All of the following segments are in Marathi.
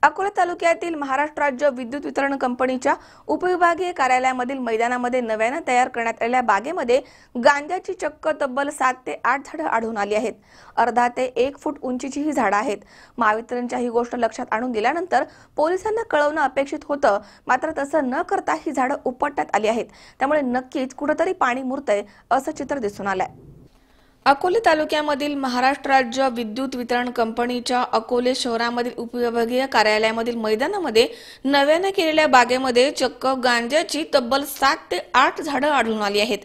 अकोला तालुक्यातील महाराष्ट्र राज्य विद्युत वितरण कंपनीच्या उपविभागीय कार्यालयामधील मैदानामध्ये नव्याने तयार करण्यात आलेल्या बागेमध्ये गांजाची चक्क तब्बल 7 ते 8 झाडं आढळून आली आहेत। अर्धा ते 1 फूट उंचीची ही झाडं आहेत। महावितरणच्या ही गोष्ट लक्षात आणून दिल्यानंतर पोलिसांना कळवणं अपेक्षित होतं, मात्र तसं न करता ही झाडं उपटण्यात आली आहेत। त्यामुळे नक्कीच कुठेतरी पाणी मुरतंय असं चित्र दिसून आलंय। अकोले तालुक्यामधील महाराष्ट्र राज्य विद्युत वितरण कंपनीच्या अकोले शहरामधील उपविभागीय कार्यालयामधील मैदानामध्ये नव्याने केलेल्या बागेमध्ये चक्क गांजाची तब्बल 7 ते 8 झाडं आढळून आली आहेत।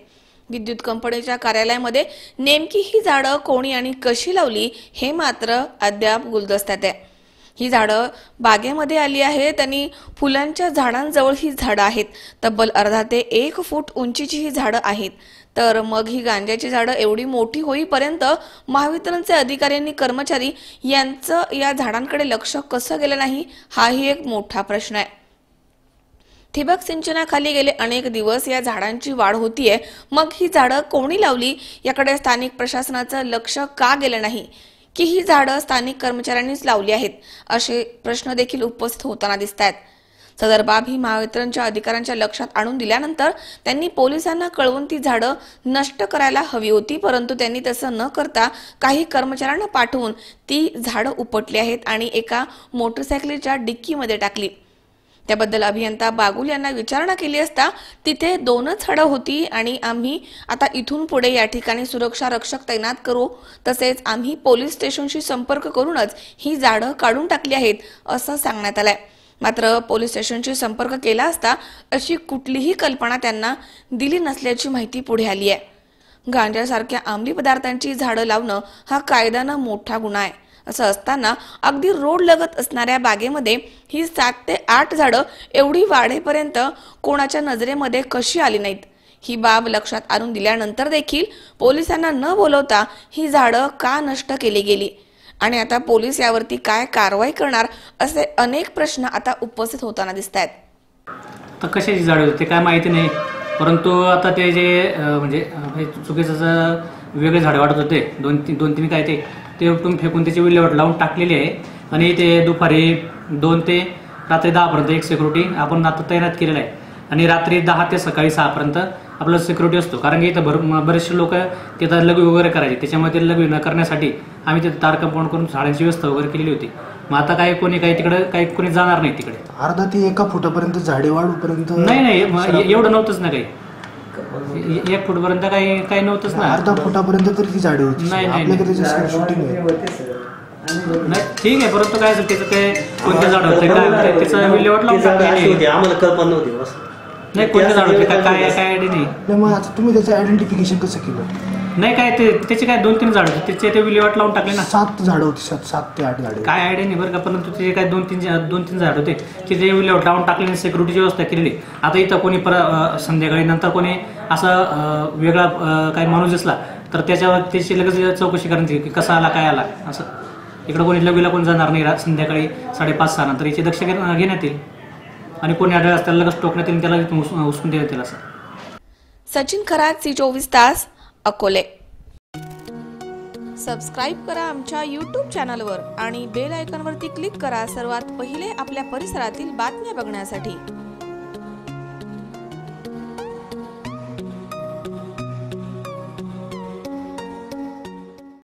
विद्युत कंपनीच्या कार्यालयामध्ये नेमकी ही झाडं कोणी आणि कशी लावली हे मात्र अद्याप गुलदस्त्यात आहे। ही झाडं बागेमध्ये आली आहेत आणि फुलांच्या झाडांजवळ ही झाडं आहेत। तब्बल अर्धा ते 1 फूट उंचीची ही झाडं आहेत। तर मग ही गांजाची झाडं एवढी मोठी होईपर्यंत महावितरणचे अधिकारी आणि कर्मचारी यांचं या झाडांकडे लक्ष कसं गेलं नाही, हाही एक मोठा प्रश्न आहे। ठिबक सिंचनाखाली गेले अनेक दिवस या झाडांची वाढ होतीये, मग ही झाडं कोणी लावली याकडे स्थानिक प्रशासनाचं लक्ष का गेलं नाही, की ही झाडं स्थानिक कर्मचाऱ्यांनीच लावली आहेत, असे प्रश्न देखील उपस्थित होताना दिसतात। सदर बाब ही महावितरणच्या अधिकाऱ्यांच्या लक्षात आणून दिल्यानंतर त्यांनी पोलिसांना कळवून ती झाडं नष्ट करायला हवी होती, परंतु त्यांनी तसं न करता काही कर्मचाऱ्यांना पाठवून ती झाडं उपटली आहेत आणि एका मोटरसायकलीच्या डिक्कीमध्ये टाकली। त्याबद्दल अभियंता बागुल यांना विचारणा केली असता तिथे 2च झाडं होती आणि आम्ही आता इथून पुढे या ठिकाणी सुरक्षा रक्षक तैनात करू, तसेच आम्ही पोलीस स्टेशनशी संपर्क करूनच ही झाडं काढून टाकली आहेत असं सांगण्यात आलंय। मात्र पोलीस स्टेशनशी संपर्क केला असता अशी कुठलीही कल्पना त्यांना दिली नसल्याची माहिती पुढे आली आहे। गांजासारख्या अंमली पदार्थांची झाडं लावणं हा कायद्यानं मोठा गुन्हा आहे। असं असताना अगदी रोड लगत असणाऱ्या बागेमध्ये ही 7 ते 8 झाडं एवढी वाढेपर्यंत कोणाच्या नजरेमध्ये कशी आली नाहीत, ही बाब लक्षात आणून दिल्यानंतर देखील पोलिसांना न बोलवता ही झाडं का नष्ट केली गेली आणि आता पोलीस यावरती काय कारवाई करणार असे अनेक प्रश्न आता उपस्थित होताना दिसतात। तर कशाची झाडं होती ते काय माहिती नाही, परंतु आता ते जे म्हणजे चुकीचं वेगळे झाडं वाढत होते, दोन तीन काय ते उपटून फेकून त्याची विल्हेवाट लावून टाकलेली आहे आणि ते दुपारी 2 ते रात्री 10 पर्यंत एक सिक्युरिटी आपण आता तैनात केलेला आहे आणि रात्री 10 ते सकाळी 6 पर्यंत आपला सिक्युरिटी असतो, कारण की इथं बरेचसे लोक तिथं लघवी वगैरे करायचे, त्याच्यामुळे ते लघवी न करण्यासाठी आम्ही तिथं तार कंपाऊंड करून झाडांची व्यवस्था वगैरे केलेली होती। मग आता काही कोणी जाणार नाही तिकडे। अर्धा ते 1 फुटापर्यंत झाडे वाढूपर्यंत नाही एवढं नव्हतंच ना, काही 1 फूटपर्यंत काही नव्हतंच ना। अर्धा फुटापर्यंत तरी ती झाडे होती। आपल्याकडे शूटिंग नाही ठीक आहे, परंतु काय त्याचं काय कोणत्या झाड होते काय त्याचं विल्हेवाट लावून टाकली, आम्हाला कल्पना नव्हती बस। नाही कोणत्या झाड होते काय आयडिया नाही। मग आता तुम्ही त्याचं आयडेंटिफिकेशन कसं केलं? नाही काय त्याचे काय 2-3 झाड होते, त्याचे ते विल्हेवाट लावून टाकले ना। 7 झाडं होती, 7 ते 8 झाडं, काय आयडिया नाही बरं का, परंतु त्याचे काय 2-3 झाड होते ते विल्हेवाट लावून टाकले, सिक्युरिटीची व्यवस्था केलेली। आता इथं कोणी संध्याकाळी नंतर कोणी असं वेगळा काही माणूस दिसला तर त्याच्यावर त्याची लगेच चौकशी करायची की कसा आला काय आला असं। इकडे कोणी लघवीला कोणी जाणार नाही संध्याकाळी 5:30-6 नंतर याची दक्ष घेण्यात येईल आणि कोणी आढळ असल्याला लगेच टोकण्यात येईल, त्याला उचलून देण्यात येईल असं। सचिन खरात, C24 तास, अकोले। सबस्क्राइब करा आमच्या YouTube चॅनलवर आणि बेल आयकॉनवरती क्लिक करा सर्वात पहिले आपल्या परिसरातील बातम्या बघण्यासाठी।